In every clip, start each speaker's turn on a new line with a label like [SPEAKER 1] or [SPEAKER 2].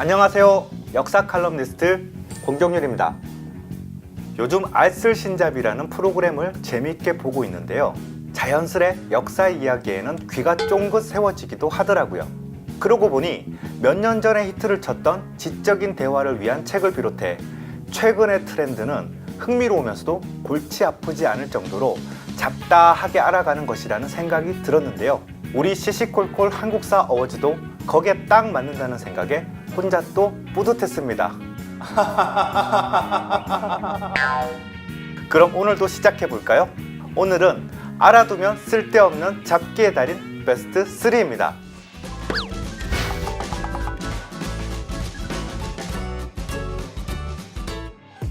[SPEAKER 1] 안녕하세요. 역사 칼럼니스트 공경률입니다. 요즘 알쓸신잡이라는 프로그램을 재미있게 보고 있는데요. 자연스레 역사 이야기에는 귀가 쫑긋 세워지기도 하더라고요. 그러고 보니 몇 년 전에 히트를 쳤던 지적인 대화를 위한 책을 비롯해 최근의 트렌드는 흥미로우면서도 골치 아프지 않을 정도로 잡다하게 알아가는 것이라는 생각이 들었는데요. 우리 시시콜콜 한국사 어워즈도 거기에 딱 맞는다는 생각에 혼자 또 뿌듯했습니다. 그럼 오늘도 시작해 볼까요? 오늘은 알아두면 쓸데없는 잡기의 달인 베스트 3입니다.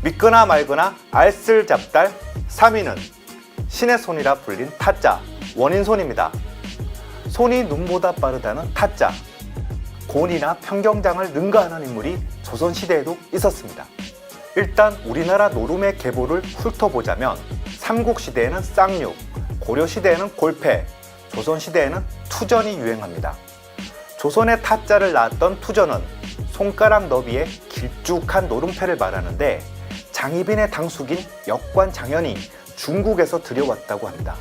[SPEAKER 1] 믿거나 말거나 알쓸잡달 3위는 신의 손이라 불린 타짜 원인손입니다. 손이 눈보다 빠르다는 타짜. 곤이나 평경장을 능가하는 인물이 조선시대에도 있었습니다. 일단 우리나라 노름의 계보를 훑어보자면 삼국시대에는 쌍육, 고려시대에는 골패, 조선시대에는 투전이 유행합니다. 조선의 타짜를 낳았던 투전은 손가락 너비의 길쭉한 노름패를 말하는데 장희빈의 당숙인 역관장현이 중국에서 들여왔다고 합니다.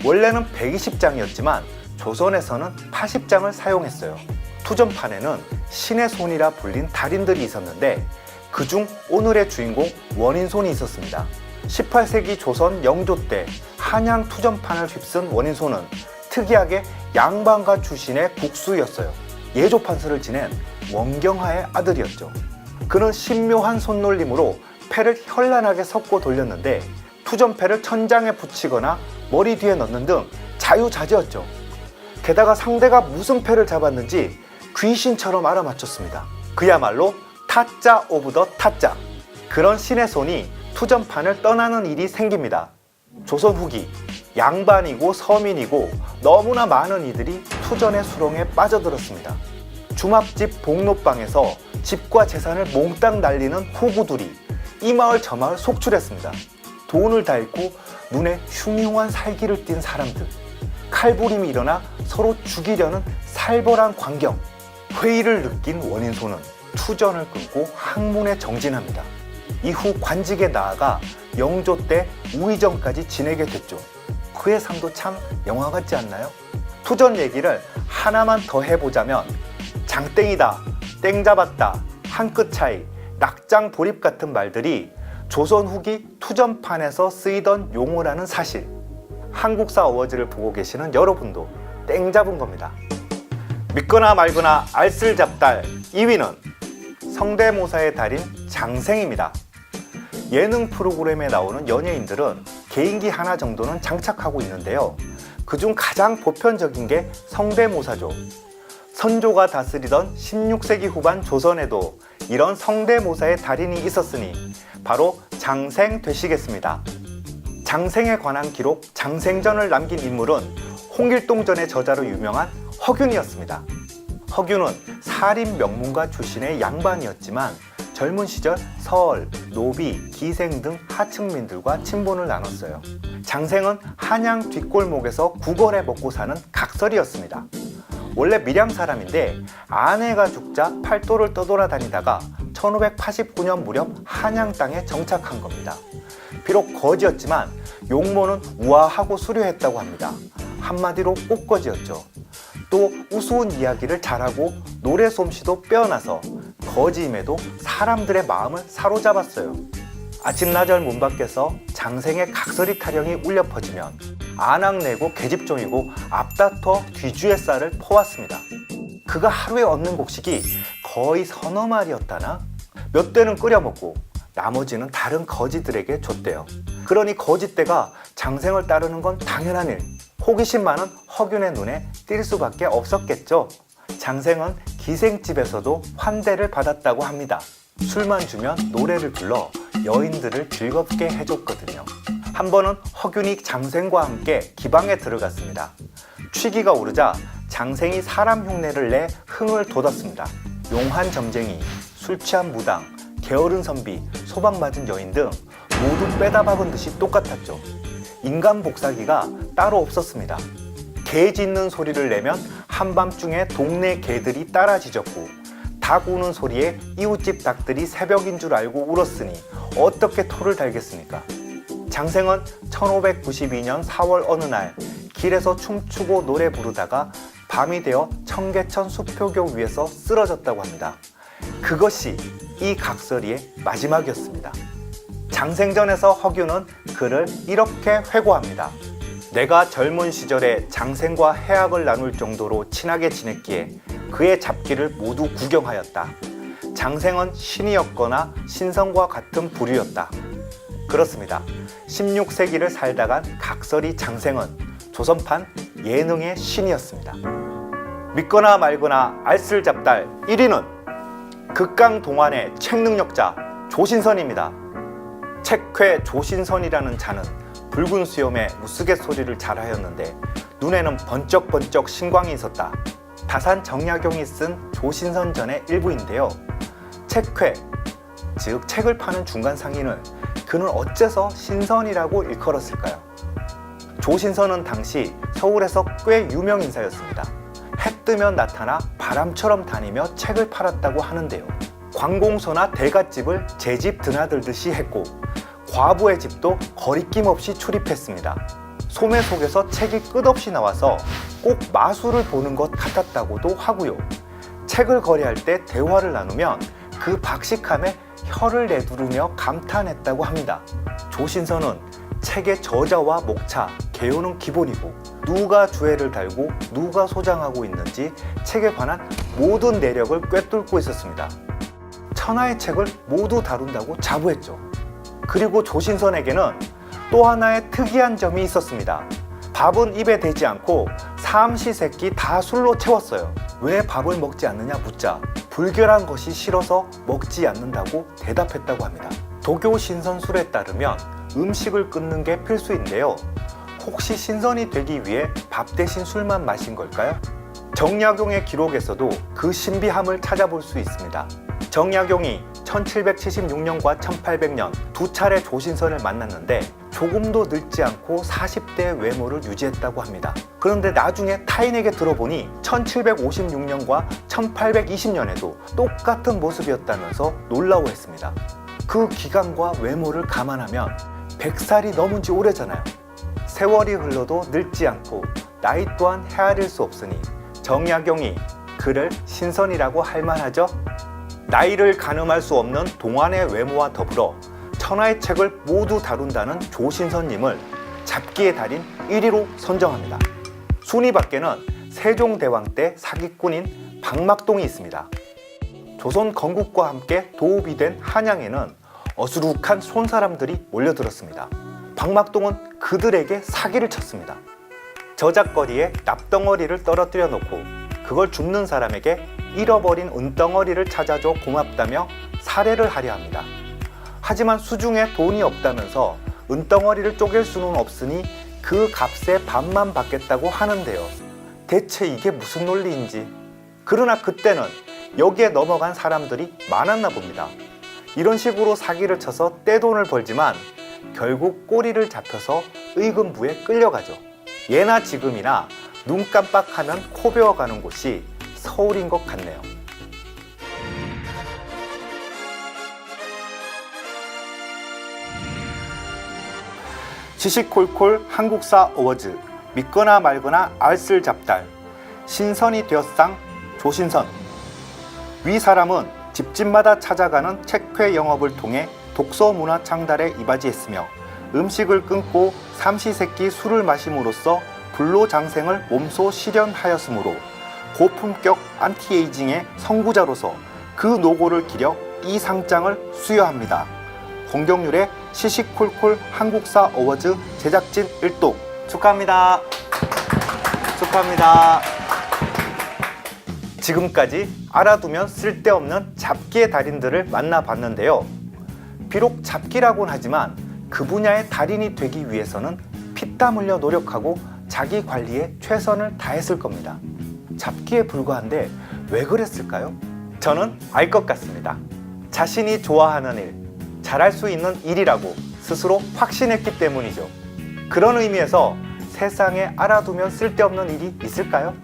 [SPEAKER 1] 원래는 120장이었지만 조선에서는 80장을 사용했어요. 투전판에는 신의 손이라 불린 달인들이 있었는데 그중 오늘의 주인공 원인손이 있었습니다. 18세기 조선 영조 때 한양 투전판을 휩쓴 원인손은 특이하게 양반가 출신의 국수였어요. 예조판서를 지낸 원경하의 아들이었죠. 그는 신묘한 손놀림으로 패를 현란하게 섞고 돌렸는데 투전패를 천장에 붙이거나 머리 뒤에 넣는 등 자유자재였죠. 게다가 상대가 무슨 패를 잡았는지 귀신처럼 알아맞혔습니다. 그야말로 타짜 오브 더 타짜. 그런 신의 손이 투전판을 떠나는 일이 생깁니다. 조선 후기 양반이고 서민이고 너무나 많은 이들이 투전의 수렁에 빠져들었습니다. 주막집 복로방에서 집과 재산을 몽땅 날리는 호구들이 이 마을 저 마을 속출했습니다. 돈을 다 잃고 눈에 흉흉한 살기를 띤 사람들, 칼부림이 일어나 서로 죽이려는 살벌한 광경. 회의를 느낀 원인손은 투전을 끊고 항문에 정진합니다. 이후 관직에 나아가 영조 때 우의정까지 지내게 됐죠. 그의 삶도 참 영화 같지 않나요? 투전 얘기를 하나만 더 해보자면 장땡이다, 땡 잡았다, 한 끗 차이, 낙장 보립 같은 말들이 조선 후기 투전판에서 쓰이던 용어라는 사실, 한국사 어워즈를 보고 계시는 여러분도 땡 잡은 겁니다. 믿거나 말거나 알쓸잡달 2위는 성대모사의 달인 장생입니다. 예능 프로그램에 나오는 연예인들은 개인기 하나 정도는 장착하고 있는데요. 그중 가장 보편적인 게 성대모사죠. 선조가 다스리던 16세기 후반 조선에도 이런 성대모사의 달인이 있었으니 바로 장생 되시겠습니다. 장생에 관한 기록 장생전을 남긴 인물은 홍길동전의 저자로 유명한 허균이었습니다. 허균은 살인 명문가 출신의 양반이었지만 젊은 시절 서얼, 노비, 기생 등 하층민들과 친분을 나눴어요. 장생은 한양 뒷골목에서 구걸해 먹고 사는 각설이었습니다. 원래 밀양 사람인데 아내가 죽자 팔도를 떠돌아다니다가 1589년 무렵 한양 땅에 정착한 겁니다. 비록 거지였지만 용모는 우아하고 수려했다고 합니다. 한마디로 꽃거지였죠. 또 우스운 이야기를 잘하고 노래 솜씨도 빼어나서 거지임에도 사람들의 마음을 사로잡았어요. 아침나절 문 밖에서 장생의 각설이 타령이 울려 퍼지면 안악내고 계집종이고 앞다퉈 뒤주의 쌀을 퍼왔습니다. 그가 하루에 얻는 곡식이 거의 서너 마리였다나? 몇 대는 끓여 먹고 나머지는 다른 거지들에게 줬대요. 그러니 거지떼가 장생을 따르는 건 당연한 일. 호기심 많은 허균의 눈에 띌 수밖에 없었겠죠. 장생은 기생집에서도 환대를 받았다고 합니다. 술만 주면 노래를 불러 여인들을 즐겁게 해줬거든요. 한 번은 허균이 장생과 함께 기방에 들어갔습니다. 취기가 오르자 장생이 사람 흉내를 내 흥을 돋았습니다. 용한 점쟁이, 술 취한 무당, 게으른 선비, 소방 맞은 여인 등 모두 빼다 박은 듯이 똑같았죠. 인간 복사기가 따로 없었습니다. 개 짖는 소리를 내면 한밤중에 동네 개들이 따라 짖었고 닭 우는 소리에 이웃집 닭들이 새벽인 줄 알고 울었으니 어떻게 토를 달겠습니까? 장생은 1592년 4월 어느 날 길에서 춤추고 노래 부르다가 밤이 되어 청계천 수표교 위에서 쓰러졌다고 합니다. 그것이 이 각설이의 마지막이었습니다. 장생전에서 허균은 그를 이렇게 회고합니다. 내가 젊은 시절에 장생과 해악을 나눌 정도로 친하게 지냈기에 그의 잡기를 모두 구경하였다. 장생은 신이었거나 신성과 같은 부류였다. 그렇습니다. 16세기를 살다간 각설이 장생은 조선판 예능의 신이었습니다. 믿거나 말거나 알쓸잡달 1위는 극강 동안의 책 능력자 조신선입니다. 책회 조신선이라는 자는 붉은 수염에 우스갯소리를 잘하였는데 눈에는 번쩍번쩍 신광이 있었다. 다산 정약용이 쓴 조신선전의 일부인데요. 책회, 즉 책을 파는 중간 상인을 그는 어째서 신선이라고 일컬었을까요? 조신선은 당시 서울에서 꽤 유명 인사였습니다. 해 뜨면 나타나 바람처럼 다니며 책을 팔았다고 하는데요. 관공서나 대갓집을 제 집 드나들듯이 했고 과부의 집도 거리낌 없이 출입했습니다. 소매 속에서 책이 끝없이 나와서 꼭 마술을 보는 것 같았다고도 하고요. 책을 거래할 때 대화를 나누면 그 박식함에 혀를 내두르며 감탄했다고 합니다. 조신선은 책의 저자와 목차, 개요는 기본이고 누가 주해를 달고 누가 소장하고 있는지 책에 관한 모든 내력을 꿰뚫고 있었습니다. 천하의 책을 모두 다룬다고 자부했죠. 그리고 조신선에게는 또 하나의 특이한 점이 있었습니다. 밥은 입에 대지 않고 삼시세끼 다 술로 채웠어요. 왜 밥을 먹지 않느냐 묻자 불결한 것이 싫어서 먹지 않는다고 대답했다고 합니다. 도교 신선술에 따르면 음식을 끊는 게 필수인데요. 혹시 신선이 되기 위해 밥 대신 술만 마신 걸까요? 정약용의 기록에서도 그 신비함을 찾아볼 수 있습니다. 정약용이 1776년과 1800년 두 차례 조신선을 만났는데 조금도 늙지 않고 40대의 외모를 유지했다고 합니다. 그런데 나중에 타인에게 들어보니 1756년과 1820년에도 똑같은 모습이었다면서 놀라워했습니다. 그 기간과 외모를 감안하면 100살이 넘은 지 오래잖아요. 세월이 흘러도 늙지 않고 나이 또한 헤아릴 수 없으니 정약용이 그를 신선이라고 할 만하죠? 나이를 가늠할 수 없는 동안의 외모와 더불어 천하의 책을 모두 다룬다는 조신선님을 잡기의 달인 1위로 선정합니다. 순위 밖에는 세종대왕 때 사기꾼인 박막동이 있습니다. 조선 건국과 함께 도읍이 된 한양에는 어수룩한 손사람들이 몰려들었습니다. 박막동은 그들에게 사기를 쳤습니다. 저작거리에 납덩어리를 떨어뜨려 놓고 그걸 줍는 사람에게 잃어버린 은덩어리를 찾아줘 고맙다며 살해를 하려 합니다. 하지만 수중에 돈이 없다면서 은덩어리를 쪼갤 수는 없으니 그 값의 반만 받겠다고 하는데요. 대체 이게 무슨 논리인지. 그러나 그때는 여기에 넘어간 사람들이 많았나 봅니다. 이런 식으로 사기를 쳐서 떼돈을 벌지만 결국 꼬리를 잡혀서 의금부에 끌려가죠. 예나 지금이나 눈 깜빡하면 코 베어가는 곳이 서울인 것 같네요. 지식콜콜 한국사 어워즈 믿거나 말거나 알쓸잡달 신선이 되었상 조신선. 위 사람은 집집마다 찾아가는 책회 영업을 통해 독서 문화 창달에 이바지했으며 음식을 끊고 삼시세끼 술을 마심으로써 불로장생을 몸소 실현하였으므로 고품격 안티에이징의 선구자로서 그 노고를 기려 이 상장을 수여합니다. 공경률의 시시콜콜 한국사 어워즈 제작진 일동 축하합니다. 축하합니다. 지금까지 알아두면 쓸데없는 잡기의 달인들을 만나봤는데요. 비록 잡기라고는 하지만 그 분야의 달인이 되기 위해서는 피땀 흘려 노력하고 자기 관리에 최선을 다했을 겁니다. 잡기에 불과한데 왜 그랬을까요? 저는 알 것 같습니다. 자신이 좋아하는 일, 잘할 수 있는 일이라고 스스로 확신했기 때문이죠. 그런 의미에서 세상에 알아두면 쓸데없는 일이 있을까요?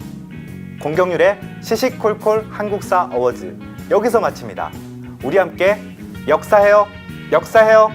[SPEAKER 1] 공경률의 시시콜콜 한국사 어워즈 여기서 마칩니다. 우리 함께 역사해요. 역사해요.